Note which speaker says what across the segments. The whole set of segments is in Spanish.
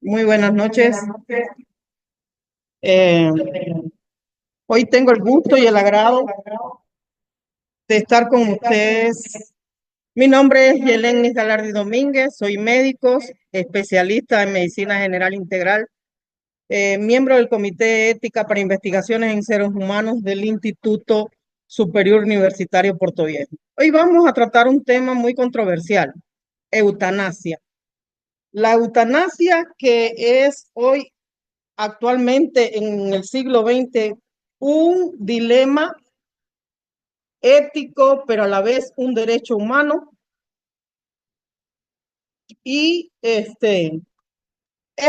Speaker 1: Muy buenas noches. Eh, Hoy tengo el gusto y el agrado de estar con ustedes. Mi nombre es Yelenis Galardi Domínguez, soy médico, especialista en medicina general integral, miembro del Comité de Ética para Investigaciones en Seres Humanos del Instituto Superior Universitario Puerto Viejo. Hoy vamos a tratar un tema muy controversial, eutanasia. La eutanasia que es hoy actualmente en el siglo XX un dilema ético, pero a la vez un derecho humano. Y es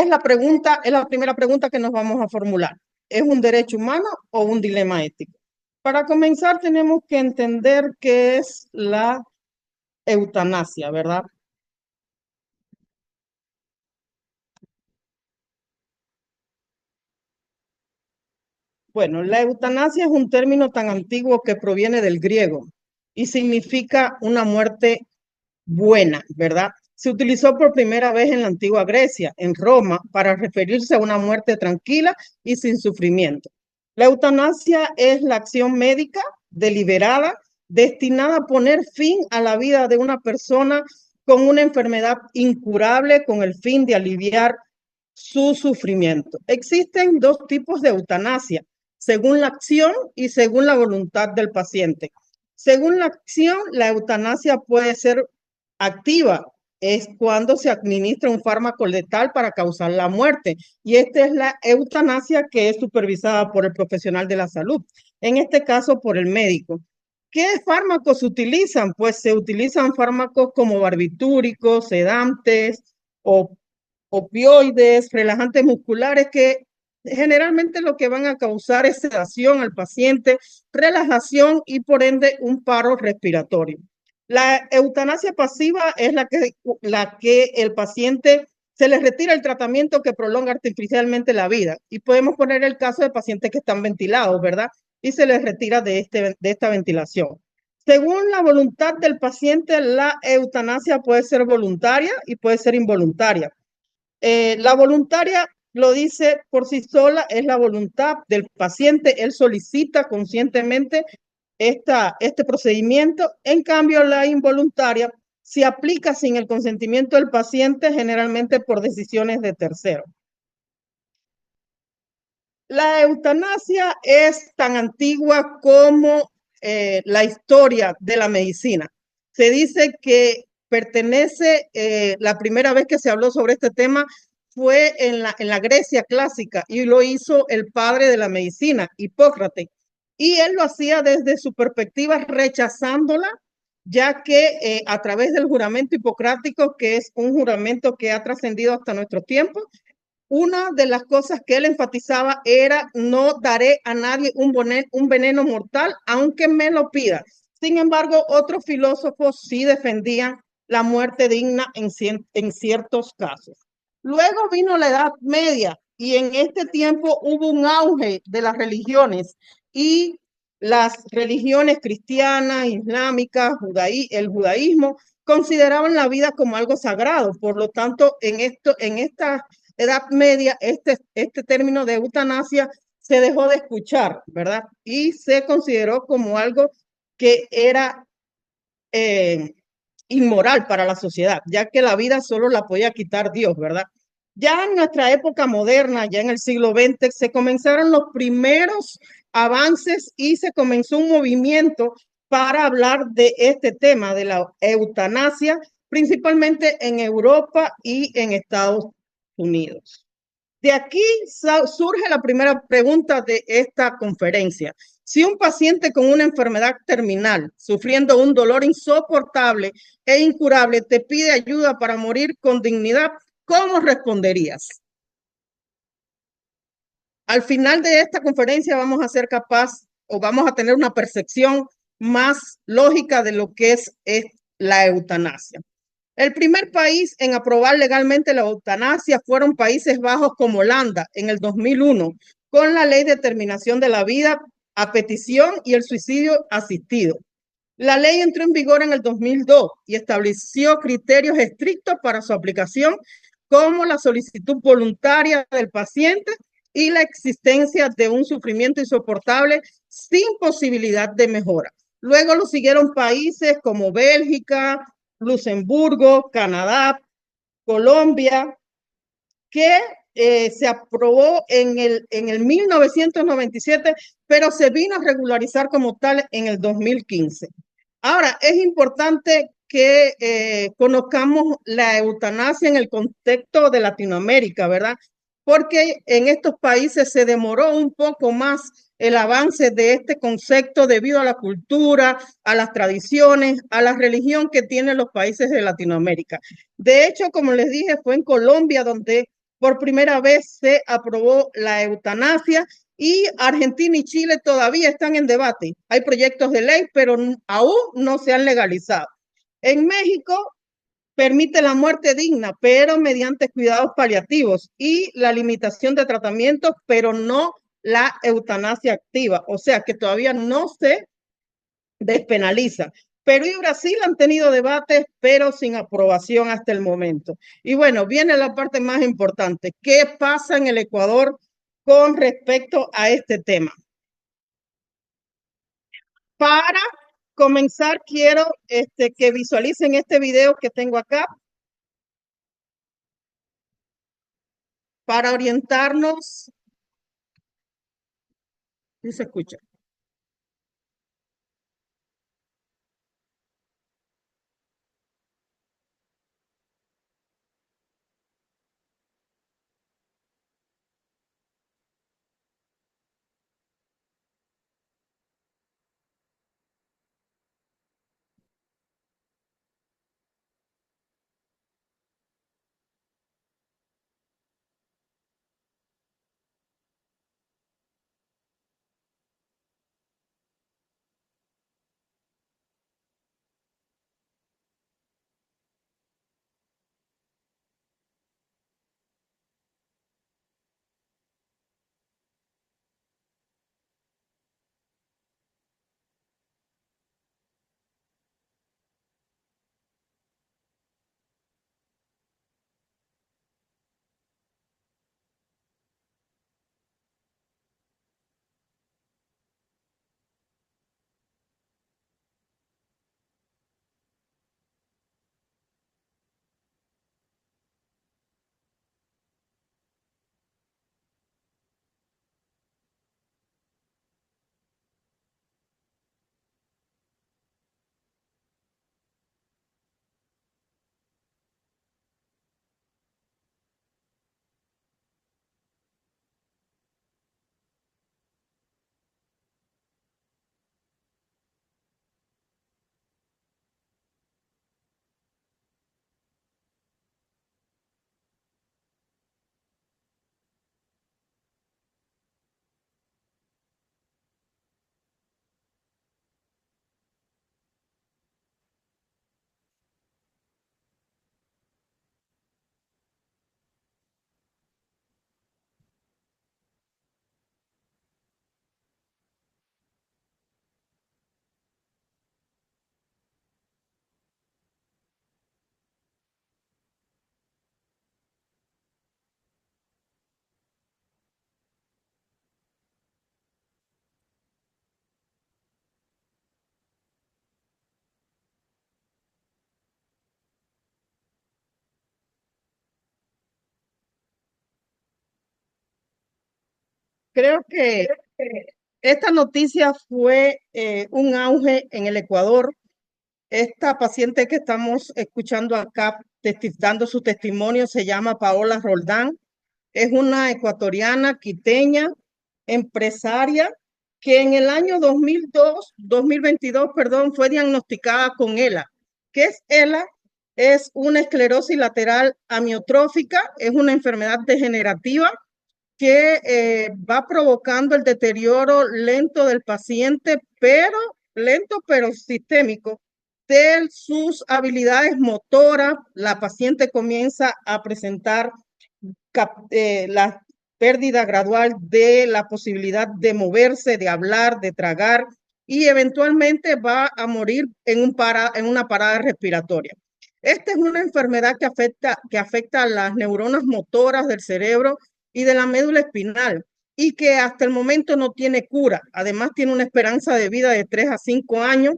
Speaker 1: la primera pregunta que nos vamos a formular. ¿Es un derecho humano o un dilema ético? Para comenzar, tenemos que entender qué es la eutanasia, ¿verdad? Bueno, la eutanasia es un término tan antiguo que proviene del griego y significa una muerte buena, ¿verdad? Se utilizó por primera vez en la antigua Grecia, en Roma, para referirse a una muerte tranquila y sin sufrimiento. La eutanasia es la acción médica deliberada destinada a poner fin a la vida de una persona con una enfermedad incurable con el fin de aliviar su sufrimiento. Existen dos tipos de eutanasia, según la acción y según la voluntad del paciente. Según la acción, la eutanasia puede ser activa, es cuando se administra un fármaco letal para causar la muerte. Y esta es la eutanasia que es supervisada por el profesional de la salud, en este caso por el médico. ¿Qué fármacos se utilizan? Pues se utilizan fármacos como barbitúricos, sedantes o opioides, relajantes musculares que generalmente lo que van a causar es sedación al paciente, relajación y por ende un paro respiratorio. La eutanasia pasiva es la que el paciente se le retira el tratamiento que prolonga artificialmente la vida. Y podemos poner el caso de pacientes que están ventilados, ¿verdad? Y se les retira de esta ventilación. Según la voluntad del paciente, la eutanasia puede ser voluntaria y puede ser involuntaria. La voluntaria lo dice por sí sola, es la voluntad del paciente, él solicita conscientemente este procedimiento. En cambio, la involuntaria se aplica sin el consentimiento del paciente, generalmente por decisiones de terceros. La eutanasia es tan antigua como la historia de la medicina. Se dice que pertenece, la primera vez que se habló sobre este tema fue en la Grecia clásica y lo hizo el padre de la medicina, Hipócrates. Y él lo hacía desde su perspectiva rechazándola, ya que a través del juramento hipocrático, que es un juramento que ha trascendido hasta nuestros tiempos, una de las cosas que él enfatizaba era: no daré a nadie un veneno mortal, aunque me lo pida. Sin embargo, otros filósofos sí defendían la muerte digna en ciertos casos. Luego vino la Edad Media y en este tiempo hubo un auge de las religiones y las religiones cristianas, islámicas, el judaísmo consideraban la vida como algo sagrado. Por lo tanto, en esta Edad Media, este término de eutanasia se dejó de escuchar, ¿verdad? Y se consideró como algo que era eh, inmoral para la sociedad, ya que la vida solo la podía quitar Dios, ¿verdad? Ya en nuestra época moderna, ya en el siglo XX, se comenzaron los primeros avances y se comenzó un movimiento para hablar de este tema de la eutanasia, principalmente en Europa y en Estados Unidos. De aquí surge la primera pregunta de esta conferencia. Si un paciente con una enfermedad terminal, sufriendo un dolor insoportable e incurable, te pide ayuda para morir con dignidad, ¿cómo responderías? Al final de esta conferencia vamos a ser capaz o vamos a tener una percepción más lógica de lo que es la eutanasia. El primer país en aprobar legalmente la eutanasia fueron Países Bajos como Holanda en el 2001, con la ley de terminación de la vida a petición y el suicidio asistido. La ley entró en vigor en el 2002 y estableció criterios estrictos para su aplicación, como la solicitud voluntaria del paciente y la existencia de un sufrimiento insoportable sin posibilidad de mejora. Luego lo siguieron países como Bélgica, Luxemburgo, Canadá, Colombia, que se aprobó en el 1997, pero se vino a regularizar como tal en el 2015. Ahora, es importante que conozcamos la eutanasia en el contexto de Latinoamérica, ¿verdad? Porque en estos países se demoró un poco más el avance de este concepto debido a la cultura, a las tradiciones, a la religión que tienen los países de Latinoamérica. De hecho, como les dije, fue en Colombia donde por primera vez se aprobó la eutanasia y Argentina y Chile todavía están en debate. Hay proyectos de ley, pero aún no se han legalizado. En México permite la muerte digna, pero mediante cuidados paliativos y la limitación de tratamientos, pero no la eutanasia activa. O sea que todavía no se despenaliza. Perú y Brasil han tenido debates, pero sin aprobación hasta el momento. Y bueno, viene la parte más importante. ¿Qué pasa en el Ecuador con respecto a este tema? Para comenzar, quiero que visualicen este video que tengo acá para orientarnos. ¿Sí se escucha? Creo que esta noticia fue un auge en el Ecuador. Esta paciente que estamos escuchando acá, dando su testimonio, se llama Paola Roldán. Es una ecuatoriana quiteña, empresaria, que en el año 2022, perdón, fue diagnosticada con ELA. ¿Qué es ELA? Es una esclerosis lateral amiotrófica, es una enfermedad degenerativa que va provocando el deterioro lento del paciente, pero lento pero sistémico, de sus habilidades motoras. La paciente comienza a presentar la pérdida gradual de la posibilidad de moverse, de hablar, de tragar, y eventualmente va a morir en una parada respiratoria. Esta es una enfermedad que afecta a las neuronas motoras del cerebro y de la médula espinal y que hasta el momento no tiene cura. Además, tiene una esperanza de vida de 3 a 5 años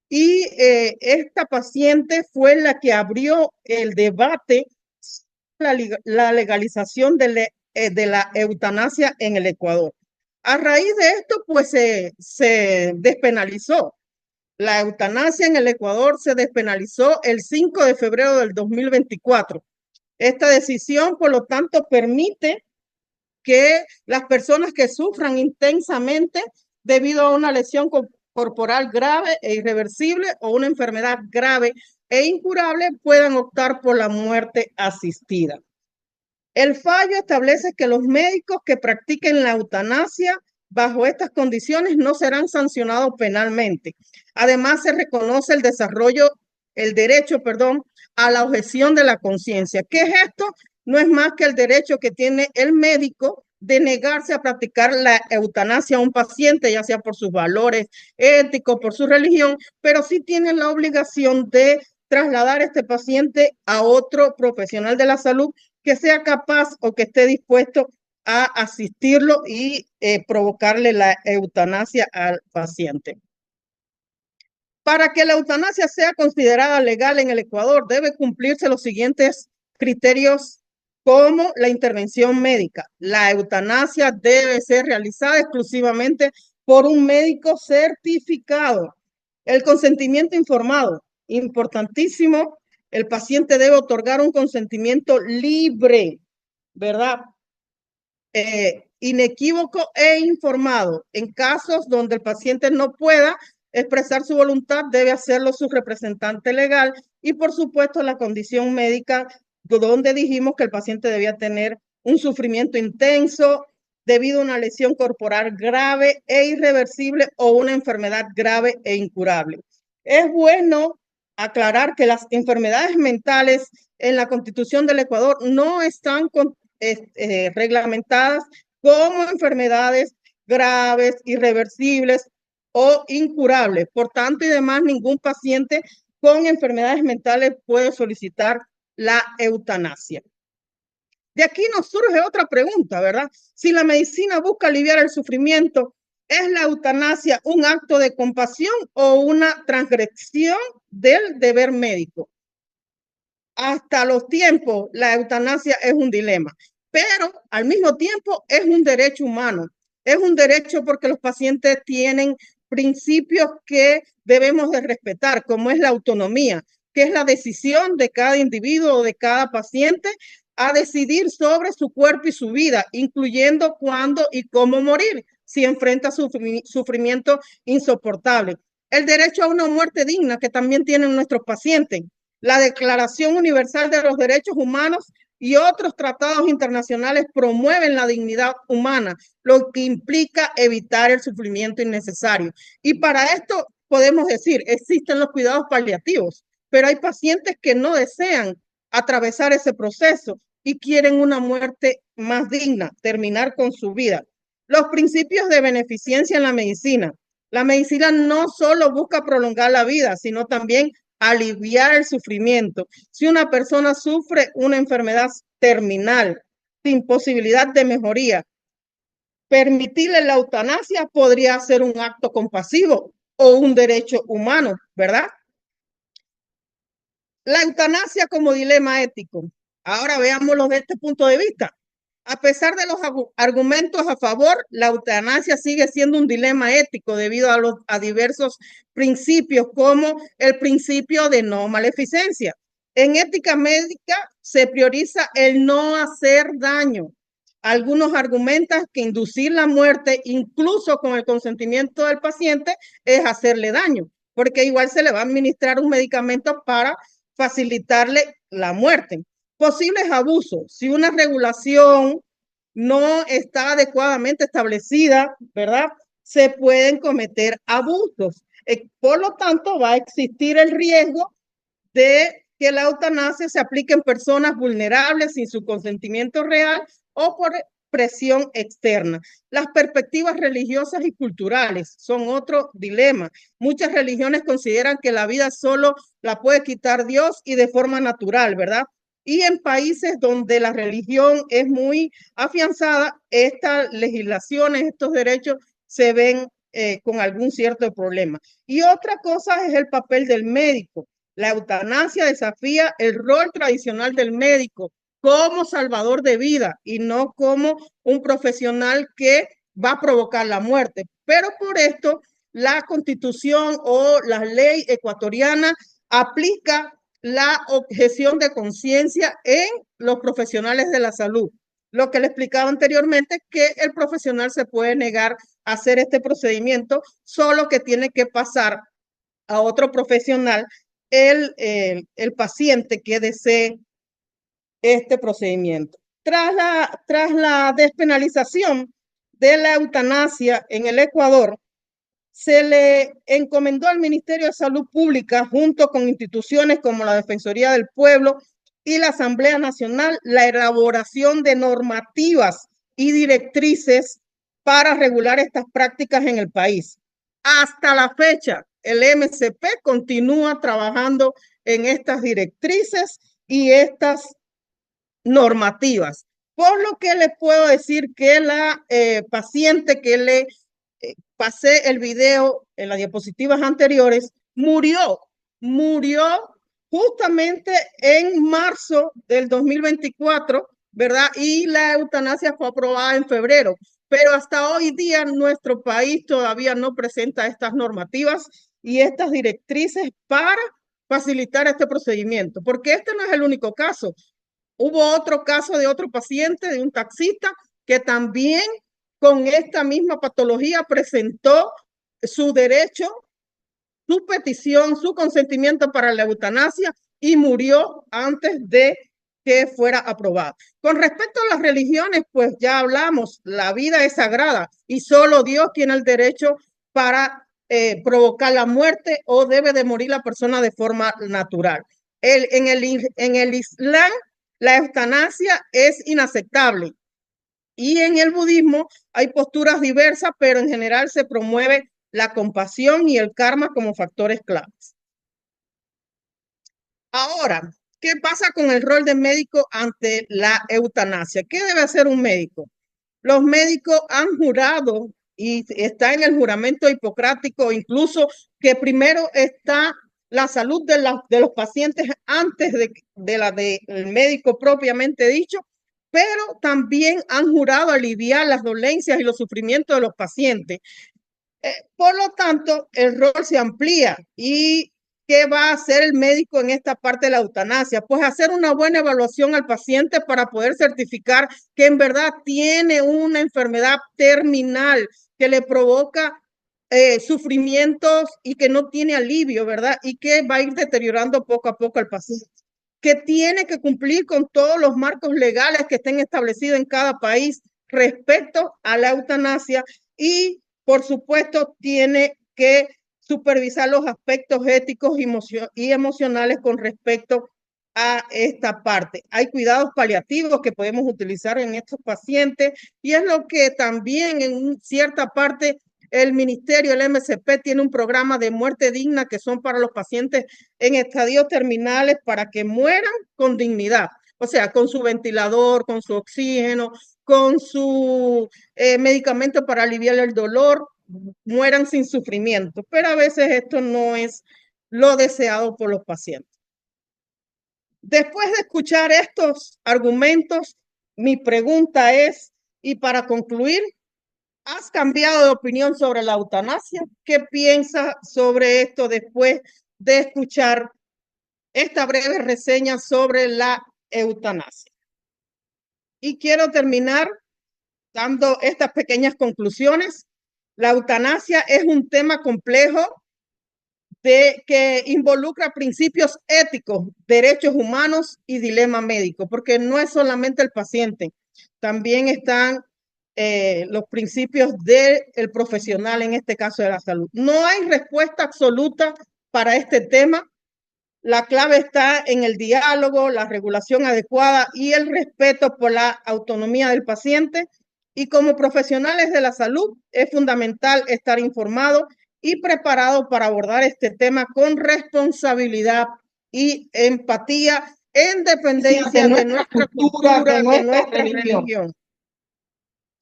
Speaker 1: y esta paciente fue la que abrió el debate la legalización de la eutanasia en el Ecuador. A raíz de esto, pues se despenalizó. La eutanasia en el Ecuador se despenalizó el 5 de febrero del 2024. Esta decisión, por lo tanto, permite que las personas que sufran intensamente debido a una lesión corporal grave e irreversible o una enfermedad grave e incurable puedan optar por la muerte asistida. El fallo establece que los médicos que practiquen la eutanasia bajo estas condiciones no serán sancionados penalmente. Además, se reconoce el derecho, a la objeción de la conciencia. ¿Qué es esto? No es más que el derecho que tiene el médico de negarse a practicar la eutanasia a un paciente, ya sea por sus valores éticos, por su religión, pero sí tiene la obligación de trasladar a este paciente a otro profesional de la salud que sea capaz o que esté dispuesto a asistirlo y provocarle la eutanasia al paciente. Para que la eutanasia sea considerada legal en el Ecuador, debe cumplirse los siguientes criterios como la intervención médica. La eutanasia debe ser realizada exclusivamente por un médico certificado. El consentimiento informado, importantísimo. El paciente debe otorgar un consentimiento libre, ¿verdad? Inequívoco e informado. En casos donde el paciente no pueda expresar su voluntad, debe hacerlo su representante legal y, por supuesto, la condición médica, donde dijimos que el paciente debía tener un sufrimiento intenso debido a una lesión corporal grave e irreversible o una enfermedad grave e incurable. Es bueno aclarar que las enfermedades mentales en la Constitución del Ecuador no están reglamentadas como enfermedades graves, irreversibles o incurables. Por tanto y demás, ningún paciente con enfermedades mentales puede solicitar la eutanasia. De aquí nos surge otra pregunta, ¿verdad? Si la medicina busca aliviar el sufrimiento, ¿es la eutanasia un acto de compasión o una transgresión del deber médico? Hasta los tiempos, la eutanasia es un dilema, pero al mismo tiempo es un derecho humano. Es un derecho porque los pacientes tienen principios que debemos de respetar, como es la autonomía, que es la decisión de cada individuo o de cada paciente a decidir sobre su cuerpo y su vida, incluyendo cuándo y cómo morir si enfrenta sufrimiento insoportable. El derecho a una muerte digna que también tienen nuestros pacientes. La Declaración Universal de los Derechos Humanos y otros tratados internacionales promueven la dignidad humana, lo que implica evitar el sufrimiento innecesario. Y para esto podemos decir, existen los cuidados paliativos, pero hay pacientes que no desean atravesar ese proceso y quieren una muerte más digna, terminar con su vida. Los principios de beneficencia en la medicina. La medicina no solo busca prolongar la vida, sino también aliviar el sufrimiento. Si una persona sufre una enfermedad terminal sin posibilidad de mejoría, permitirle la eutanasia podría ser un acto compasivo o un derecho humano, ¿verdad? La eutanasia como dilema ético. Ahora veámoslo desde este punto de vista. A pesar de los argumentos a favor, la eutanasia sigue siendo un dilema ético debido a diversos principios, como el principio de no maleficencia. En ética médica se prioriza el no hacer daño. Algunos argumentan que inducir la muerte, incluso con el consentimiento del paciente, es hacerle daño, porque igual se le va a administrar un medicamento para facilitarle la muerte. Posibles abusos. Si una regulación no está adecuadamente establecida, ¿verdad? Se pueden cometer abusos. Por lo tanto, va a existir el riesgo de que la eutanasia se aplique en personas vulnerables sin su consentimiento real o por presión externa. Las perspectivas religiosas y culturales son otro dilema. Muchas religiones consideran que la vida solo la puede quitar Dios y de forma natural, ¿verdad? Y en países donde la religión es muy afianzada, estas legislaciones, estos derechos se ven con algún cierto problema. Y otra cosa es el papel del médico. La eutanasia desafía el rol tradicional del médico como salvador de vida y no como un profesional que va a provocar la muerte. Pero por esto, la Constitución o la ley ecuatoriana aplica la objeción de conciencia en los profesionales de la salud. Lo que le explicaba anteriormente, que el profesional se puede negar a hacer este procedimiento, solo que tiene que pasar a otro profesional el paciente que desee este procedimiento. Tras la despenalización de la eutanasia en el Ecuador, se le encomendó al Ministerio de Salud Pública, junto con instituciones como la Defensoría del Pueblo y la Asamblea Nacional, la elaboración de normativas y directrices para regular estas prácticas en el país. Hasta la fecha, el MCP continúa trabajando en estas directrices y estas normativas. Por lo que les puedo decir que la paciente que le pasé el video en las diapositivas anteriores, murió justamente en marzo del 2024, ¿verdad? Y la eutanasia fue aprobada en febrero, pero hasta hoy día nuestro país todavía no presenta estas normativas y estas directrices para facilitar este procedimiento, porque este no es el único caso. Hubo otro caso de otro paciente, de un taxista, que también con esta misma patología presentó su derecho, su petición, su consentimiento para la eutanasia y murió antes de que fuera aprobada. Con respecto a las religiones, pues ya hablamos, la vida es sagrada y solo Dios tiene el derecho para provocar la muerte o debe de morir la persona de forma natural. En el Islam, la eutanasia es inaceptable. Y en el budismo hay posturas diversas, pero en general se promueve la compasión y el karma como factores claves. Ahora, ¿qué pasa con el rol del médico ante la eutanasia? ¿Qué debe hacer un médico? Los médicos han jurado y está en el juramento hipocrático, incluso que primero está la salud de los pacientes antes de la del médico propiamente dicho, pero también han jurado aliviar las dolencias y los sufrimientos de los pacientes. Por lo tanto, el rol se amplía. ¿Y qué va a hacer el médico en esta parte de la eutanasia? Pues hacer una buena evaluación al paciente para poder certificar que en verdad tiene una enfermedad terminal que le provoca sufrimientos y que no tiene alivio, ¿verdad? Y que va a ir deteriorando poco a poco al paciente, que tiene que cumplir con todos los marcos legales que estén establecidos en cada país respecto a la eutanasia y, por supuesto, tiene que supervisar los aspectos éticos y emocionales con respecto a esta parte. Hay cuidados paliativos que podemos utilizar en estos pacientes y es lo que también en cierta parte el ministerio, el MCP, tiene un programa de muerte digna que son para los pacientes en estadios terminales para que mueran con dignidad. O sea, con su ventilador, con su oxígeno, con su medicamento para aliviar el dolor, mueran sin sufrimiento. Pero a veces esto no es lo deseado por los pacientes. Después de escuchar estos argumentos, mi pregunta es, y para concluir, ¿has cambiado de opinión sobre la eutanasia? ¿Qué piensas sobre esto después de escuchar esta breve reseña sobre la eutanasia? Y quiero terminar dando estas pequeñas conclusiones. La eutanasia es un tema complejo que involucra principios éticos, derechos humanos y dilema médico, porque no es solamente el paciente, también están los principios del profesional, en este caso de la salud. No hay respuesta absoluta para este tema. La clave está en el diálogo, la regulación adecuada y el respeto por la autonomía del paciente. Y como profesionales de la salud es fundamental estar informado y preparado para abordar este tema con responsabilidad y empatía en dependencia de nuestra cultura, de nuestra religión.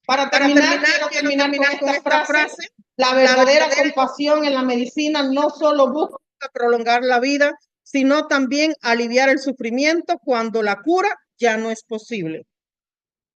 Speaker 1: Para terminar, quiero terminar con esta frase. La verdadera compasión en la medicina no solo busca prolongar la vida, sino también aliviar el sufrimiento cuando la cura ya no es posible.